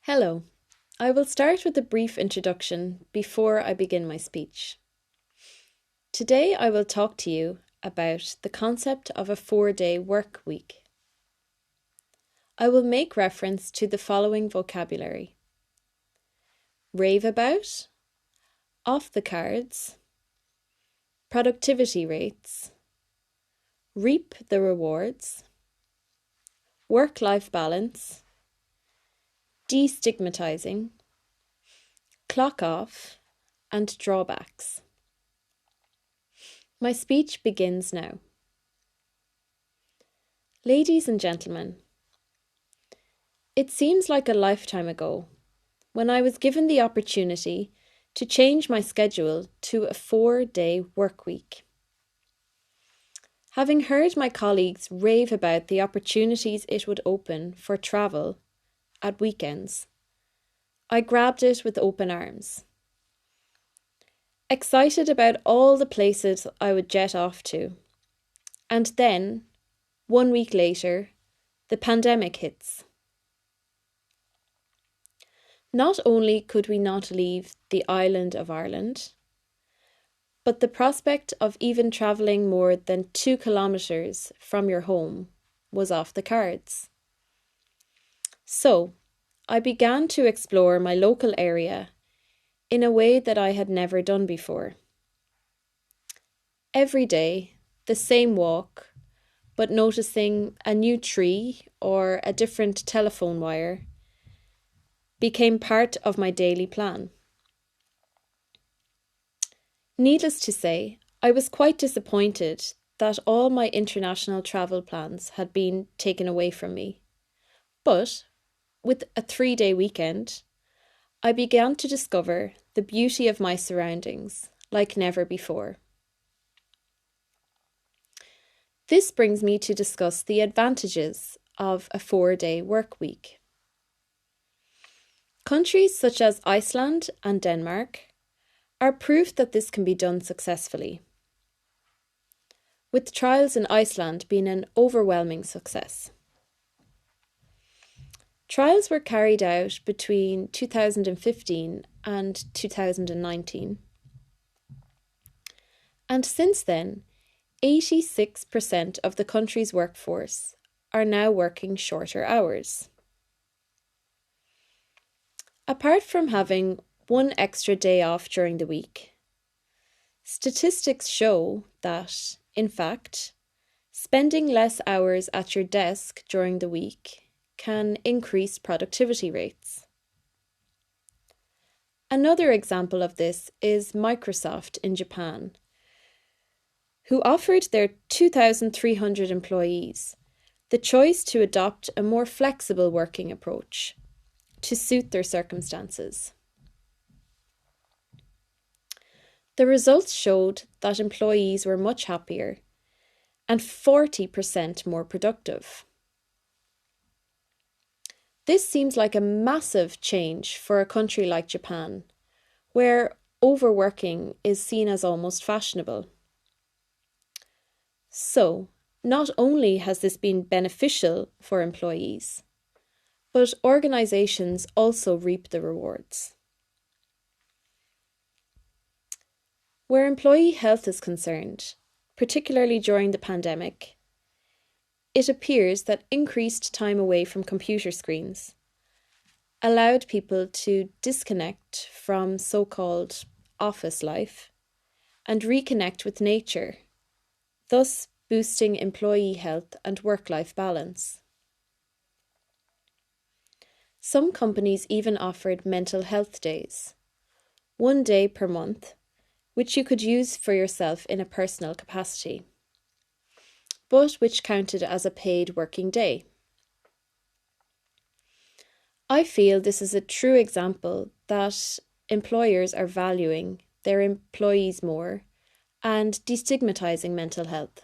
Hello. I will start with a brief introduction before I begin my speech. Today I will talk to you about the concept of a 4-day work week. I will make reference to the following vocabulary: rave about, off the cards, productivity rates, reap the rewards, work-life balance, destigmatizing, clock off, and drawbacks. My speech begins now. Ladies and gentlemen, it seems like a lifetime ago when I was given the opportunity to change my schedule to a 4-day work week. Having heard my colleagues rave about the opportunities it would open for travel at weekends, I grabbed it with open arms. Excited about all the places I would jet off to. And then, 1 week later, the pandemic hits. Not only could we not leave the island of Ireland, but the prospect of even travelling more than 2 kilometres from your home was off the cards. So, I began to explore my local area in a way that I had never done before. Every day, the same walk, but noticing a new tree or a different telephone wire became part of my daily plan. Needless to say, I was quite disappointed that all my international travel plans had been taken away from me. But with a 3-day weekend, I began to discover the beauty of my surroundings like never before. This brings me to discuss the advantages of a 4-day work week. Countries such as Iceland and Denmark are proof that this can be done successfully, with trials in Iceland being an overwhelming success. Trials were carried out between 2015 and 2019. And since then, 86% of the country's workforce are now working shorter hours. Apart from having 1 extra day off during the week, statistics show that, in fact, spending less hours at your desk during the week can increase productivity rates. Another example of this is Microsoft in Japan, who offered their 2,300 employees the choice to adopt a more flexible working approach to suit their circumstances. The results showed that employees were much happier and 40% more productive. This seems like a massive change for a country like Japan, where overworking is seen as almost fashionable. So, not only has this been beneficial for employees, but organisations also reap the rewards. Where employee health is concerned, particularly during the pandemic, it appears that increased time away from computer screens allowed people to disconnect from so-called office life and reconnect with nature, thus boosting employee health and work-life balance. Some companies even offered mental health days, 1 day per month, which you could use for yourself in a personal capacity, but which counted as a paid working day. I feel this is a true example that employers are valuing their employees more and destigmatizing mental health.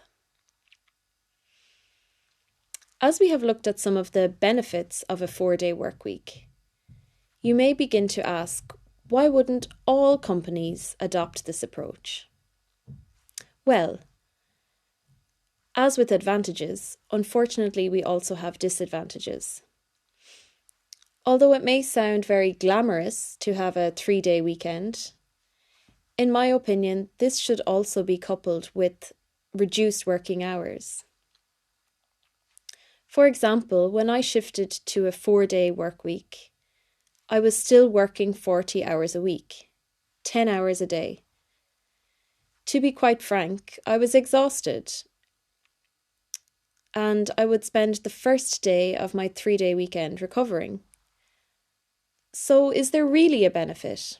As we have looked at some of the benefits of a 4-day work week, you may begin to ask, why wouldn't all companies adopt this approach? Well, as with advantages, unfortunately we also have disadvantages. Although it may sound very glamorous to have a 3-day weekend, in my opinion, this should also be coupled with reduced working hours. For example, when I shifted to a 4-day work week, I was still working 40 hours a week, 10 hours a day. To be quite frank, I was exhausted, and I would spend the first day of my 3-day weekend recovering. So is there really a benefit?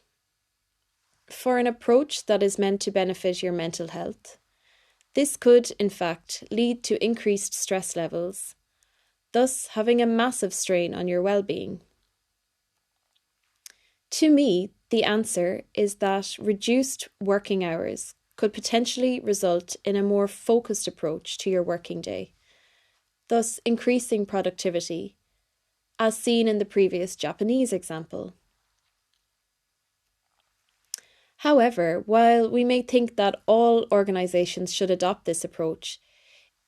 For an approach that is meant to benefit your mental health, this could, in fact, lead to increased stress levels, thus having a massive strain on your well-being. To me, the answer is that reduced working hours could potentially result in a more focused approach to your working day, thus increasing productivity, as seen in the previous Japanese example. However, while we may think that all organisations should adopt this approach,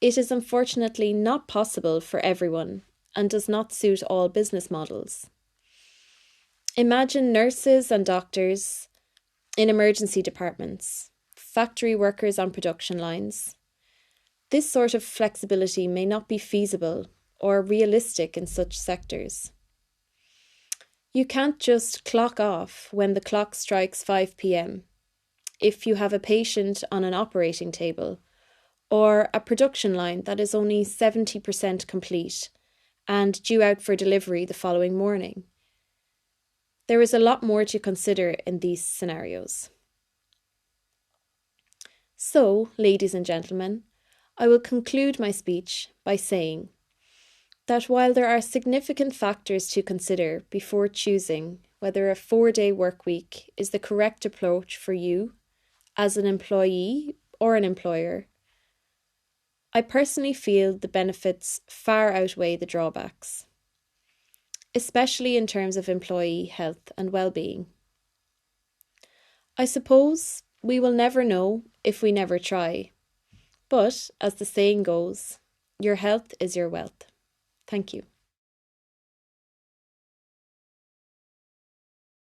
it is unfortunately not possible for everyone and does not suit all business models. Imagine nurses and doctors in emergency departments, factory workers on production lines. This sort of flexibility may not be feasible or realistic in such sectors. You can't just clock off when the clock strikes 5 p.m. if you have a patient on an operating table or a production line that is only 70% complete and due out for delivery the following morning. There is a lot more to consider in these scenarios. So, ladies and gentlemen, I will conclude my speech by saying that while there are significant factors to consider before choosing whether a 4-day work week is the correct approach for you as an employee or an employer, I personally feel the benefits far outweigh the drawbacks, especially in terms of employee health and well-being. I suppose we will never know if we never try, but as the saying goes, your health is your wealth. Thank you.